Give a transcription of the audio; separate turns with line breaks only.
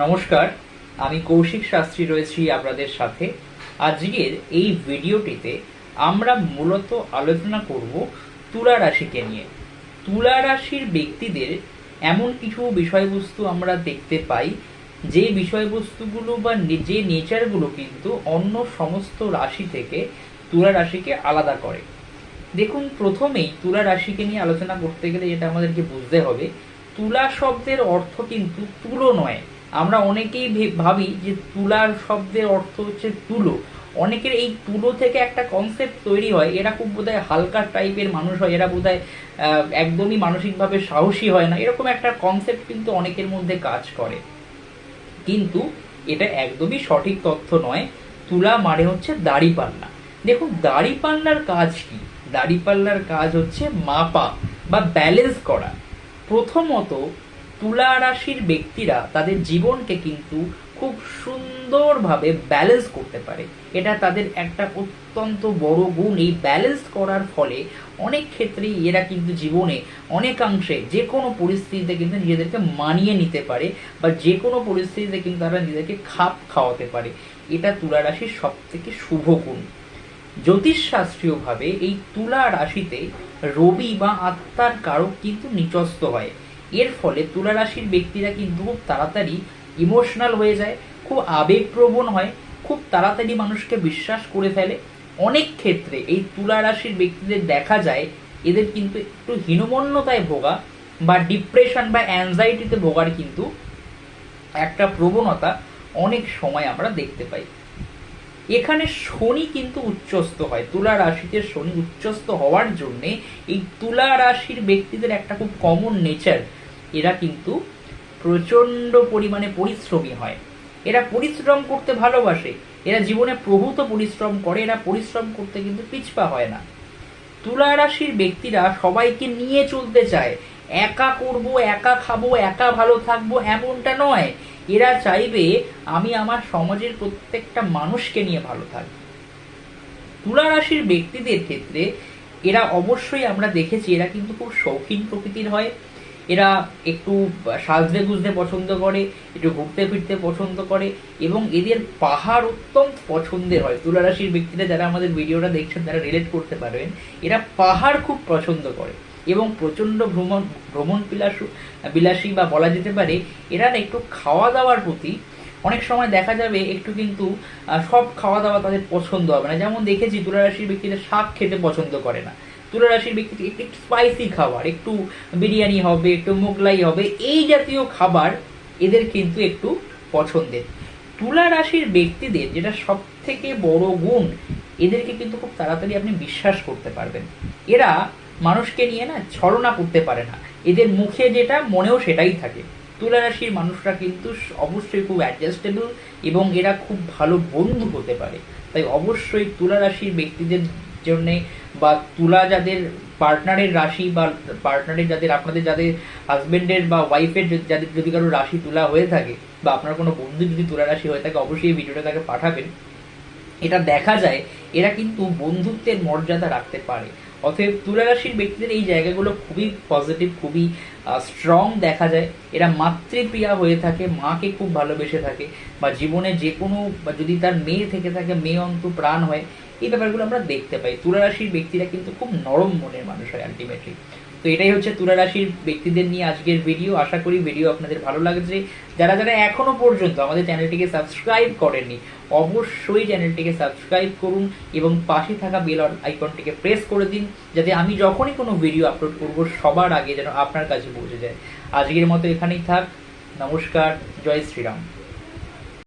নমস্কার, আমি কৌশিক শাস্ত্রী রয়েছি আপনাদের সাথে। আজকের এই ভিডিওটিতে আমরা মূলত আলোচনা করব তুলা রাশিকে নিয়ে। তুলা রাশির ব্যক্তিদের এমন কিছু বিষয়বস্তু আমরা দেখতে পাই, যে বিষয়বস্তুগুলো বা যে নেচারগুলো কিন্তু অন্য সমস্ত রাশি থেকে তুলা রাশিকে আলাদা করে। দেখুন, প্রথমেই তুলা রাশিকে নিয়ে আলোচনা করতে গেলে যেটা আমাদেরকে বুঝতে হবে, তুলা শব্দের অর্থ কিন্তু তুলো নয়। আমরা অনেকেই ভাবি যে তুলার শব্দের অর্থ হচ্ছে তুলো। অনেকের এই তুলো থেকে একটা কনসেপ্ট তৈরি হয়, এরা খুব বোধহয় হালকা টাইপের মানুষ হয়, এরা বোধহয় একদমই মানসিকভাবে সাহসী হয় না, এরকম একটা কনসেপ্ট কিন্তু অনেকের মধ্যে কাজ করে। কিন্তু এটা একদমই সঠিক তথ্য নয়। তুলা মানে হচ্ছে দাড়িপাল্লা। দেখুন, দাড়িপাল্লার কাজ কি? দাড়িপাল্লার কাজ হচ্ছে মাপা বা ব্যালেন্স করা। প্রথমত, তুলা রাশির ব্যক্তিরা তাদের জীবনকে কিন্তু খুব সুন্দরভাবে ব্যালেন্স করতে পারে। এটা তাদের একটা অত্যন্ত বড় গুণ। এই ব্যালেন্স করার ফলে অনেক ক্ষেত্রেই এরা কিন্তু জীবনে অনেকাংশে যে কোনো পরিস্থিতিতে কিন্তু নিজেদেরকে মানিয়ে নিতে পারে, বা যে কোনো পরিস্থিতিতে কিন্তু তারা নিজেদেরকে খাপ খাওয়াতে পারে। এটা তুলা রাশির সব থেকে শুভ গুণ। জ্যোতিষশাস্ত্রীয়ভাবে এই তুলা রাশিতে রবি বা আত্মার কারক কিন্তু নিচস্থ হয়। এর ফলে তুলা রাশির ব্যক্তিরা কিন্তু খুব তাড়াতাড়ি ইমোশনাল হয়ে যায়, খুব আবেগপ্রবণ হয়, খুব তাড়াতাড়ি মানুষকে বিশ্বাস করে ফেলে। অনেক ক্ষেত্রে এই তুলা রাশির ব্যক্তিদের দেখা যায় এদের কিন্তু একটু হীনমন্যতায় ভোগা বা ডিপ্রেশন বা অ্যাংজাইটিতে ভোগার কিন্তু একটা প্রবণতা অনেক সময় আমরা দেখতে পাই। এখানে শনি কিন্তু উচ্চস্থ হয়। তুলা রাশিতে শনি উচ্চস্থ হওয়ার জন্যে এই তুলা রাশির ব্যক্তিদের একটা খুব কমন নেচার, এরা কিন্তু প্রচন্ড পরিমাণে পরিশ্রমী হয়। এরা পরিশ্রম করতে ভালোবাসে, এরা জীবনে প্রভূত পরিশ্রম করে, এরা পরিশ্রম করতে কিন্তু পিছপা হয় না। তুলা রাশির ব্যক্তিরা সবাইকে নিয়ে চলতে চায়। একা করব, একা খাবো, একা ভালো থাকবো এমনটা নয়। এরা চাইবে আমি আমার সমাজের প্রত্যেকটা মানুষকে নিয়ে ভালো থাকবো। তুলা রাশির ব্যক্তিদের ক্ষেত্রে এরা অবশ্যই আমরা দেখেছি এরা কিন্তু খুব শৌখিন প্রকৃতির হয়। এরা একটু সাজতে গুজতে পছন্দ করে, একটু ঘুরতে ফিরতে পছন্দ করে, এবং এদের পাহাড় অত্যন্ত পছন্দের হয়। তুলা রাশির ব্যক্তিরা যারা আমাদের ভিডিওটা দেখছেন তারা রিলেট করতে পারবেন। এরা পাহাড় খুব পছন্দ করে এবং প্রচন্ড ভ্রমণ বিলাসী, বা বলা যেতে পারে এরা একটু খাওয়া দাওয়ার প্রতি অনেক সময় দেখা যাবে একটু কিন্তু সব খাওয়া দাওয়া তাদের পছন্দ হবে না। যেমন দেখেছি তুলা রাশির ব্যক্তিরা শাক খেতে পছন্দ করে না। তুলা রাশির ব্যক্তি একটু স্পাইসি খাবার, একটু বিরিয়ানি হবে, একটু মোগলাই হবে, এই জাতীয় খাবার এদের কিন্তু একটু পছন্দের। তুলা রাশির ব্যক্তিদের যেটা সব থেকে বড় গুণ, এদেরকে কিন্তু খুব তাড়াতাড়ি আপনি বিশ্বাস করতে পারবেন। এরা মানুষকে নিয়ে না ছলনা করতে পারে না, এদের মুখে যেটা মনেও সেটাই থাকে। তুলা রাশির মানুষরা কিন্তু অবশ্যই খুব অ্যাডজাস্টেবল এবং এরা খুব ভালো বন্ধু হতে পারে। তাই অবশ্যই তুলা রাশির ব্যক্তিদের জন্য, বা তুলা যাদের পার্টনারের রাশি, বা পার্টনারের যাদের আপনাদের যাদের হাজবেন্ডের বা ওয়াইফের যাদের যদি কারো রাশি তুলা হয়ে থাকে, বা আপনার কোনো বন্ধু যদি তুলা রাশি হয়ে থাকে, অবশ্যই এই ভিডিওটা তাকে পাঠাবেন। এটা দেখা যায় এরা কিন্তু বন্ধুত্বের মর্যাদা রাখতে পারে। অতএব তুলা রাশির ব্যক্তিদের এই জায়গাগুলো খুবই পজিটিভ, খুবই স্ট্রং দেখা যায়। এরা মাতৃপ্রিয়া হয়ে থাকে, মাকে খুব ভালোবেসে থাকে, বা জীবনে যে কোনো, বা যদি তার মেয়ে থেকে থাকে মেয়ে অন্তু প্রাণ হয়, এই ব্যাপারগুলো আমরা দেখতে পাই। তুলা রাশির ব্যক্তিরা কিন্তু খুব নরম মনের মানুষ হয় আলটিমেটলি। তো এটাই হচ্ছে তুলা রাশির ব্যক্তিদের নিয়ে আজকের ভিডিও। আশা করি ভিডিও আপনাদের ভালো লাগছে। যারা যারা এখনো পর্যন্ত আমাদের চ্যানেলটিকে সাবস্ক্রাইব করেননি, অবশ্যই চ্যানেলটিকে সাবস্ক্রাইব করুন এবং পাশে থাকা বেল আইকনটিকে প্রেস করে দিন, যাতে আমি যখনই কোনো ভিডিও আপলোড করব সবার আগে যেন আপনার কাছে পৌঁছে যায়। আজকের মতো এখানেই থাক। নমস্কার, জয় শ্রীরাম।